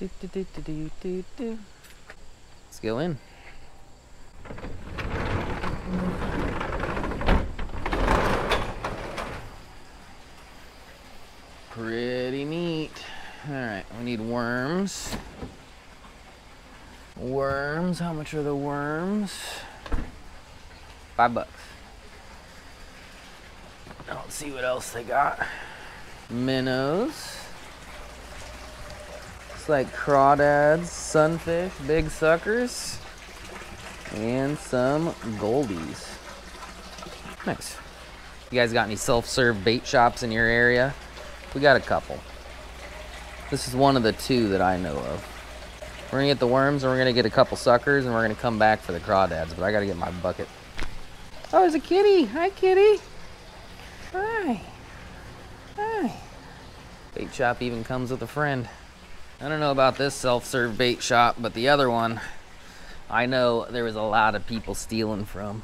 Let's go in. Pretty neat. All right, we need worms. Worms, how much are the worms? $5. Let's see what else they got. Minnows. It's like crawdads, sunfish, big suckers, and some goldies. Nice. You guys got any self-serve bait shops in your area? We got a couple. This is one of the two that I know of. We're gonna get the worms and we're gonna get a couple suckers and we're gonna come back for the crawdads, but I gotta get my bucket. Oh, there's a kitty. Hi, kitty. Hi. Hi. Bait shop even comes with a friend. I don't know about this self-serve bait shop, but the other one, I know there was a lot of people stealing from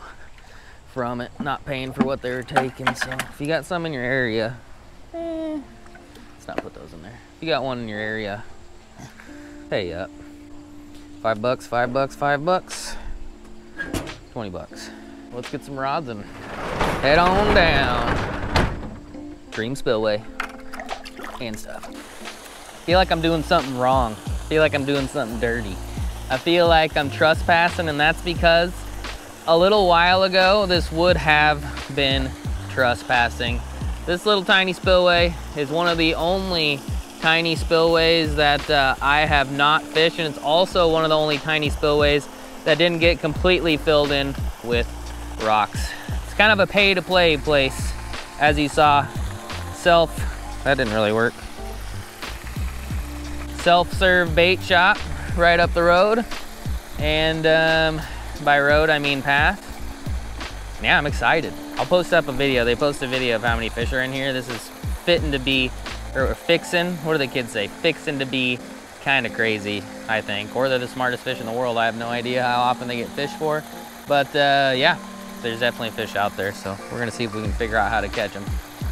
it, not paying for what they were taking. So if you got some in your area, let's not put those in there. If you got one in your area, pay up. $5, $5, $5, $20. Let's get some rods and head on down. Dream Spillway and stuff. I feel like I'm doing something wrong. I feel like I'm doing something dirty. I feel like I'm trespassing, and that's because a little while ago, this would have been trespassing. This little tiny spillway is one of the only tiny spillways that I have not fished, and it's also one of the only tiny spillways that didn't get completely filled in with rocks. It's kind of a pay-to-play place, as you saw. That didn't really work. Self-serve bait shop right up the road, and by road I mean path. Yeah, I'm excited. I'll post up a video. They post a video of how many fish are in here. This is fitting to be, or fixing, what do the kids say? Fixing to be kind of crazy, I think. Or they're the smartest fish in the world. I have no idea how often they get fished for. But yeah, there's definitely fish out there. So we're gonna see if we can figure out how to catch them.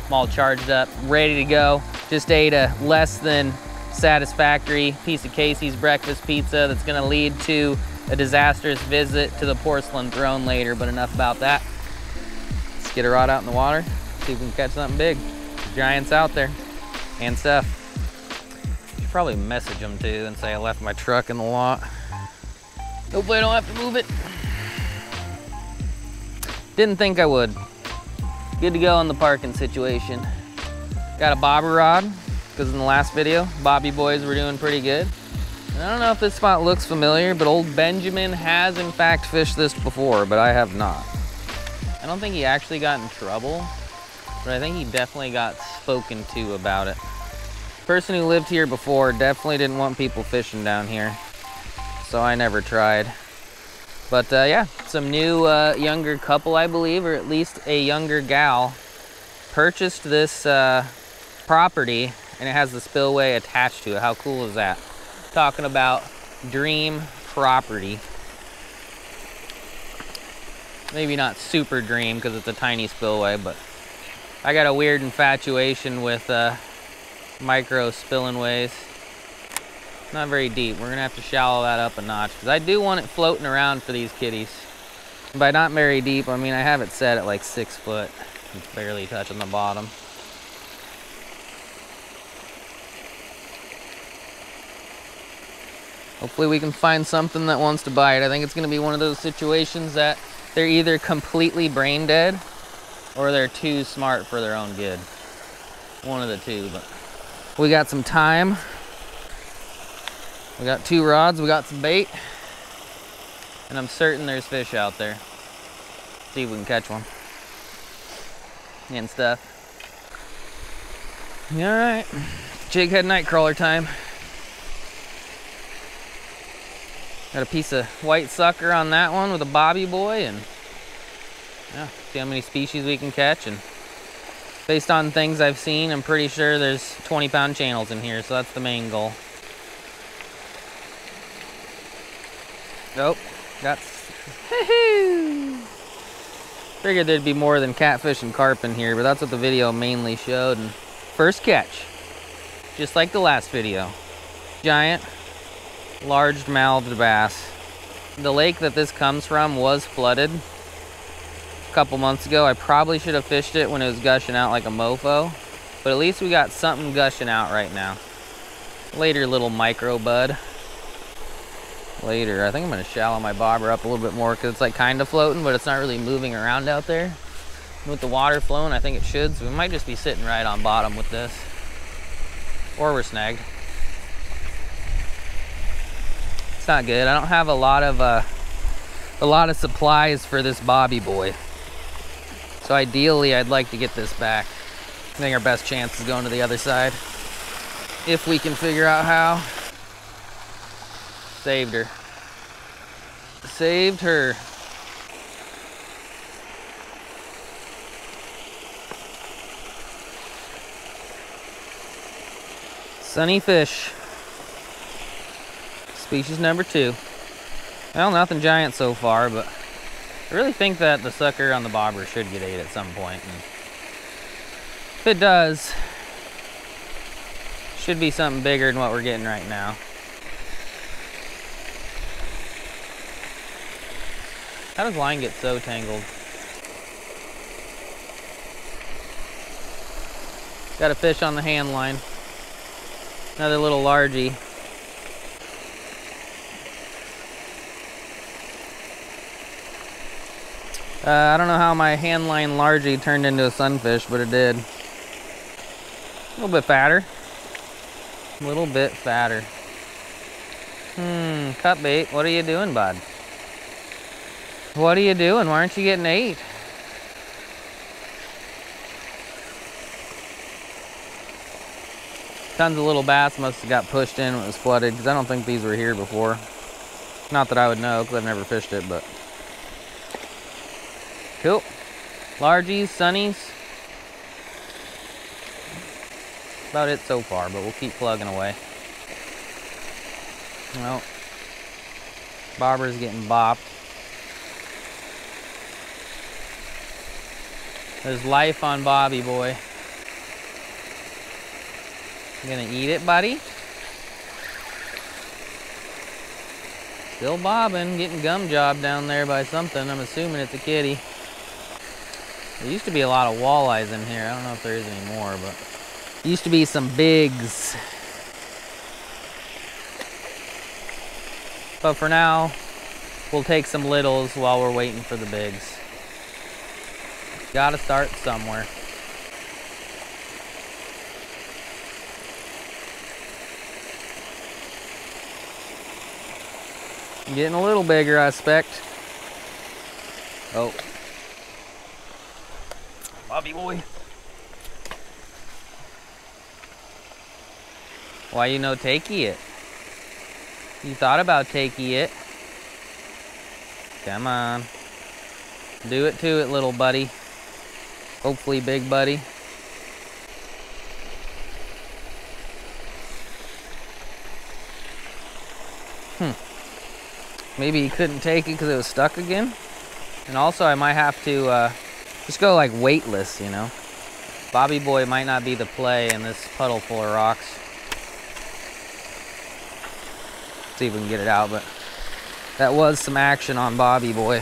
I'm all charged up, ready to go. Just ate a less than satisfactory piece of Casey's breakfast pizza that's gonna lead to a disastrous visit to the porcelain throne later, but enough about that. Let's get a rod out in the water, see if we can catch something big. There's giants out there and stuff. Should probably message them too and say I left my truck in the lot. Hopefully I don't have to move it. Didn't think I would. Good to go in the parking situation. Got a bobber rod, because in the last video, Bobby boys were doing pretty good. And I don't know if this spot looks familiar, but old Benjamin has in fact fished this before, but I have not. I don't think he actually got in trouble, but I think he definitely got spoken to about it. The person who lived here before definitely didn't want people fishing down here, so I never tried. But yeah, some new younger couple, I believe, or at least a younger gal, purchased this property, and it has the spillway attached to it. How cool is that? Talking about dream property. Maybe not super dream because it's a tiny spillway, but I got a weird infatuation with micro spillways. Not very deep. We're gonna have to shallow that up a notch because I do want it floating around for these kitties. And by not very deep, I mean I have it set at like 6 foot. It's barely touching the bottom. Hopefully we can find something that wants to bite. I think it's gonna be one of those situations that they're either completely brain dead or they're too smart for their own good. One of the two, but we got some time. We got 2 rods, we got some bait, and I'm certain there's fish out there. See if we can catch one and stuff. All right, jighead nightcrawler time. Got a piece of white sucker on that one with a bobby boy, and yeah, see how many species we can catch. And based on things I've seen, I'm pretty sure there's 20-pound channels in here, so that's the main goal. Nope, got, figured there'd be more than catfish and carp in here, but that's what the video mainly showed. And first catch, just like the last video. Giant large-mouthed bass. The lake that this comes from was flooded a couple months ago. I probably should have fished it when it was gushing out like a mofo, but at least we got something gushing out right now. Later, little micro bud. Later. I think I'm gonna shallow my bobber up a little bit more because it's like kind of floating, but it's not really moving around out there. With the water flowing, I think it should, so we might just be sitting right on bottom with this. Or we're snagged. It's not good. I don't have a lot of supplies for this bobby boy. So ideally, I'd like to get this back. I think our best chance is going to the other side. If we can figure out how. Saved her. Saved her. Sunny fish. Species number 2. Well, nothing giant so far, but I really think that the sucker on the bobber should get ate at some point. And if it does, should be something bigger than what we're getting right now. How does line get so tangled? Got a fish on the hand line. Another little largie. I don't know how my hand line largie turned into a sunfish, but it did. A little bit fatter. A little bit fatter. Cut bait, what are you doing, bud? What are you doing? Why aren't you getting ate? Tons of little bass must have got pushed in when it was flooded, because I don't think these were here before. Not that I would know, because I've never fished it, but. Cool. Largies, sunnies. About it so far, but we'll keep plugging away. Well, bobber's getting bopped. There's life on Bobby boy. You gonna eat it, buddy? Still bobbing, getting gum jobbed down there by something. I'm assuming it's a kitty. There used to be a lot of walleyes in here. I don't know if there is anymore, but there used to be some bigs. But for now, we'll take some littles while we're waiting for the bigs. Gotta start somewhere. Getting a little bigger, I expect. Oh. Bobby boy. Why you no takey it? You thought about takey it. Come on. Do it to it, little buddy. Hopefully big buddy. Maybe he couldn't take it because it was stuck again. And also I might have to just go like weightless, you know. Bobby boy might not be the play in this puddle full of rocks. See if we can get it out, but that was some action on Bobby boy.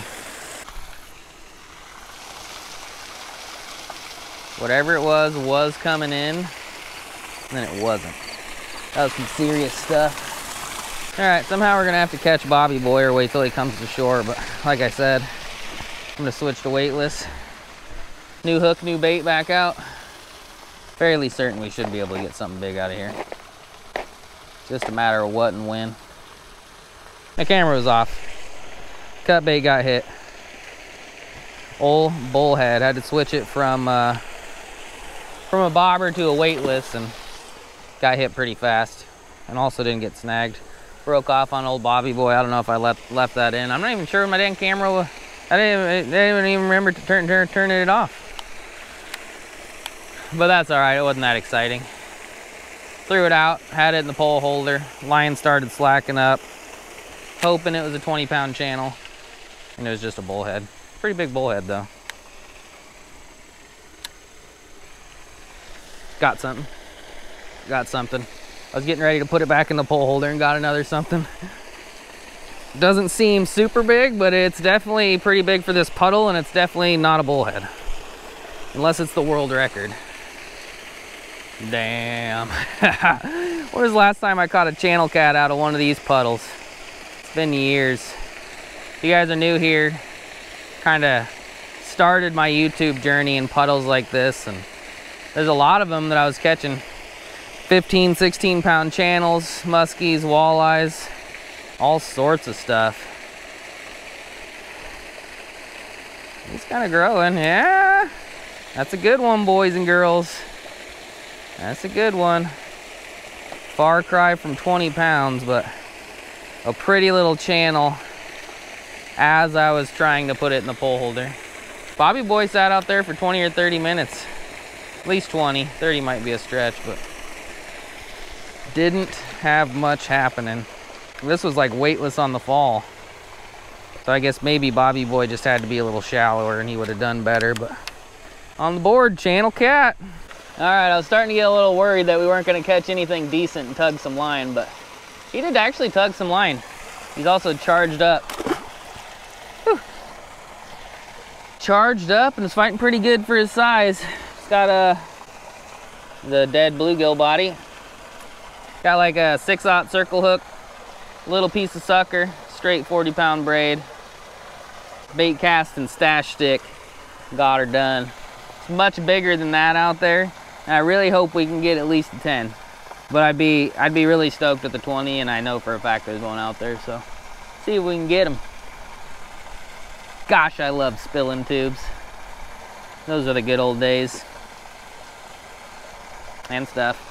Whatever it was coming in, and then it wasn't. That was some serious stuff. All right, somehow we're gonna have to catch Bobby boy or wait till he comes to shore, but like I said, I'm gonna switch to weightless. New hook, new bait back out. Fairly certain we should be able to get something big out of here. Just a matter of what and when. My camera was off. Cut bait got hit. Old bullhead. Had to switch it from a bobber to a weightless and got hit pretty fast. And also didn't get snagged. Broke off on old Bobby boy. I don't know if I left that in. I'm not even sure my damn camera was. I didn't even remember to turn it off. But that's all right. It wasn't that exciting. Threw it out. Had it in the pole holder. Line started slacking up. Hoping it was a 20-pound channel. And it was just a bullhead. Pretty big bullhead though. Got something. Got something. I was getting ready to put it back in the pole holder and got another something. Doesn't seem super big, but it's definitely pretty big for this puddle, and it's definitely not a bullhead. Unless it's the world record. Damn. When was the last time I caught a channel cat out of one of these puddles? It's been years. If you guys are new here, kind of started my YouTube journey in puddles like this, and there's a lot of them that I was catching. 15, 16 pound channels, muskies, walleyes, all sorts of stuff. He's kind of growing, yeah. That's a good one, boys and girls. That's a good one. Far cry from 20 pounds, but a pretty little channel as I was trying to put it in the pole holder. Bobby boy sat out there for 20 or 30 minutes. At least 20. 30 might be a stretch, but didn't have much happening. This was like weightless on the fall. So I guess maybe Bobby boy just had to be a little shallower and he would have done better, but on the board, channel cat. All right, I was starting to get a little worried that we weren't gonna catch anything decent and tug some line, but he did actually tug some line. He's also charged up. Whew. Charged up and is fighting pretty good for his size. He's got the dead bluegill body. Got like a 6/0 circle hook, little piece of sucker, straight 40-pound braid, bait cast and stash stick. Got her done. It's much bigger than that out there. And I really hope we can get at least a 10. But I'd be really stoked at the 20, and I know for a fact there's one out there, so see if we can get them. Gosh, I love spilling tubes. Those are the good old days. And stuff.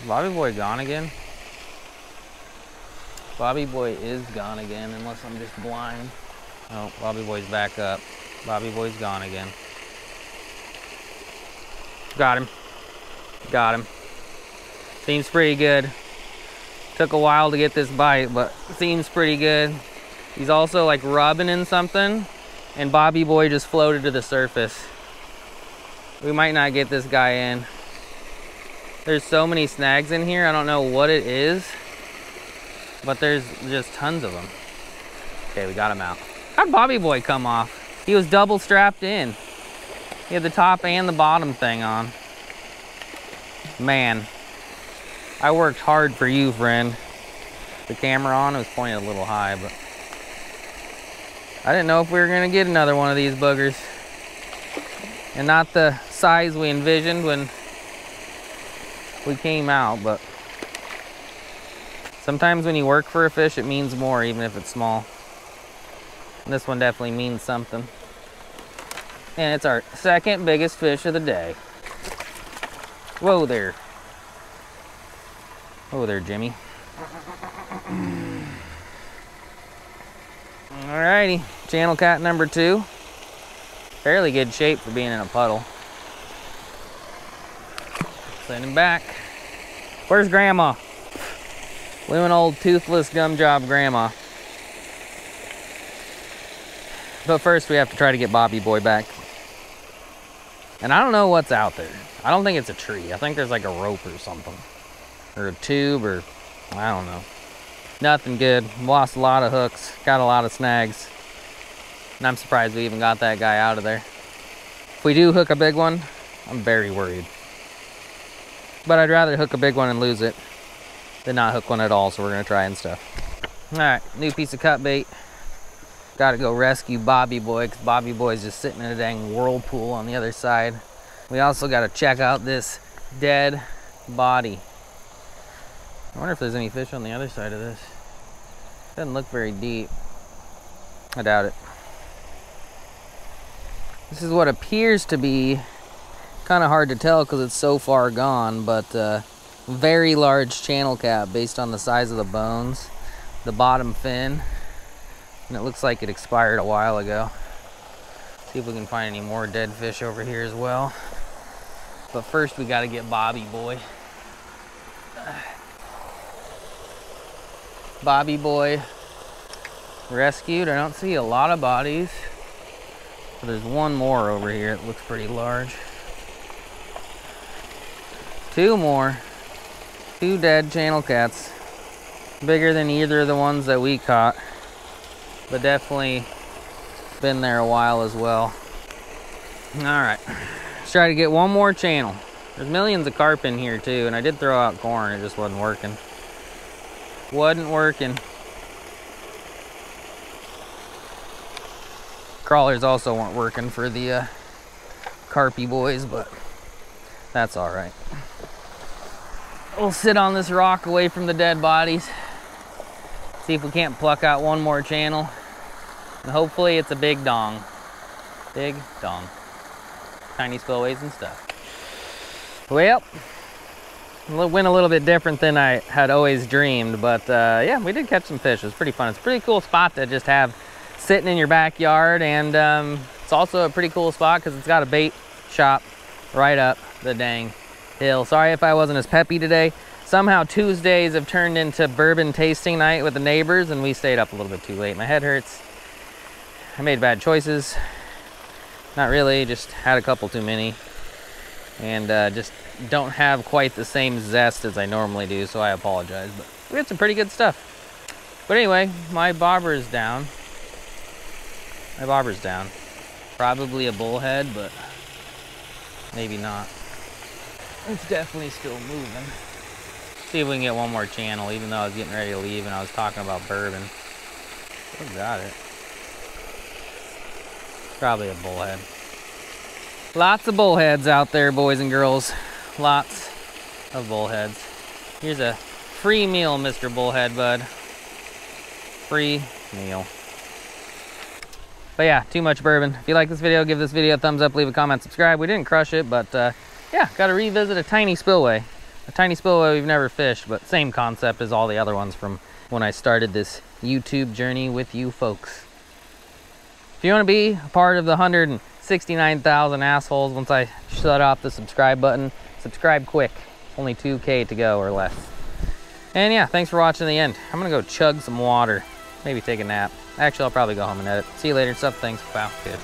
Bobby boy gone again? Bobby boy is gone again, unless I'm just blind. Oh, Bobby boy's back up. Bobby boy's gone again. Got him. Got him. Seems pretty good. Took a while to get this bite, but seems pretty good. He's also like rubbing in something, and Bobby boy just floated to the surface. We might not get this guy in. There's so many snags in here, I don't know what it is, but there's just tons of them. Okay, we got him out. How'd Bobby boy come off? He was double strapped in. He had the top and the bottom thing on. Man, I worked hard for you, friend. The camera on, it was pointed a little high, but I didn't know if we were gonna get another one of these boogers. And not the size we envisioned when we came out, but sometimes when you work for a fish, it means more, even if it's small. And this one definitely means something. And it's our second biggest fish of the day. Whoa there. Whoa there, Jimmy. Alrighty, channel cat number 2. Fairly good shape for being in a puddle. Send him back. Where's Grandma? Living old toothless gum job Grandma. But first we have to try to get Bobby boy back. And I don't know what's out there. I don't think it's a tree. I think there's like a rope or something. Or a tube, or I don't know. Nothing good. Lost a lot of hooks. Got a lot of snags. And I'm surprised we even got that guy out of there. If we do hook a big one, I'm very worried. But I'd rather hook a big one and lose it than not hook one at all, so we're gonna try and stuff. All right, new piece of cut bait. Gotta go rescue Bobby boy, because Bobby boy's just sitting in a dang whirlpool on the other side. We also gotta check out this dead body. I wonder if there's any fish on the other side of this. Doesn't look very deep. I doubt it. This is what appears to be, kind of hard to tell because it's so far gone, but very large channel cat based on the size of the bones, the bottom fin, and it looks like it expired a while ago. See if we can find any more dead fish over here as well. But first we got to get Bobby boy. Bobby boy rescued. I don't see a lot of bodies. But there's one more over here that looks pretty large. Two more. Two dead channel cats. Bigger than either of the ones that we caught. But definitely been there a while as well. Alright. Let's try to get one more channel. There's millions of carp in here too, and I did throw out corn, it just wasn't working. Wasn't working. Crawlers also weren't working for the carpy boys, but that's alright. We'll sit on this rock away from the dead bodies. See if we can't pluck out one more channel. And hopefully it's a big dong. Big dong. Tiny spillways and stuff. Well, went a little bit different than I had always dreamed, but yeah, we did catch some fish. It was pretty fun. It's a pretty cool spot to just have sitting in your backyard, and it's also a pretty cool spot because it's got a bait shop right up the dang hill. Sorry if I wasn't as peppy today. Somehow Tuesdays have turned into bourbon tasting night with the neighbors, and we stayed up a little bit too late. My head hurts. I made bad choices. Not really, just had a couple too many. And just don't have quite the same zest as I normally do, so I apologize. But we had some pretty good stuff. But anyway, my bobber is down. My bobber's down. Probably a bullhead, but maybe not. It's definitely still moving. See if we can get one more channel, even though I was getting ready to leave and I was talking about bourbon. Still got it. Probably a bullhead. Lots of bullheads out there, boys and girls. Lots of bullheads. Here's a free meal, Mr. Bullhead Bud. Free meal. But yeah, too much bourbon. If you like this video, give this video a thumbs up, leave a comment, subscribe. We didn't crush it, but yeah, got to revisit a tiny spillway. A tiny spillway we've never fished, but same concept as all the other ones from when I started this YouTube journey with you folks. If you want to be a part of the 169,000 assholes once I shut off the subscribe button, subscribe quick. Only 2K to go or less. And yeah, thanks for watching the end. I'm gonna go chug some water, maybe take a nap. Actually, I'll probably go home and edit. See you later and stuff. Thanks. Wow, good.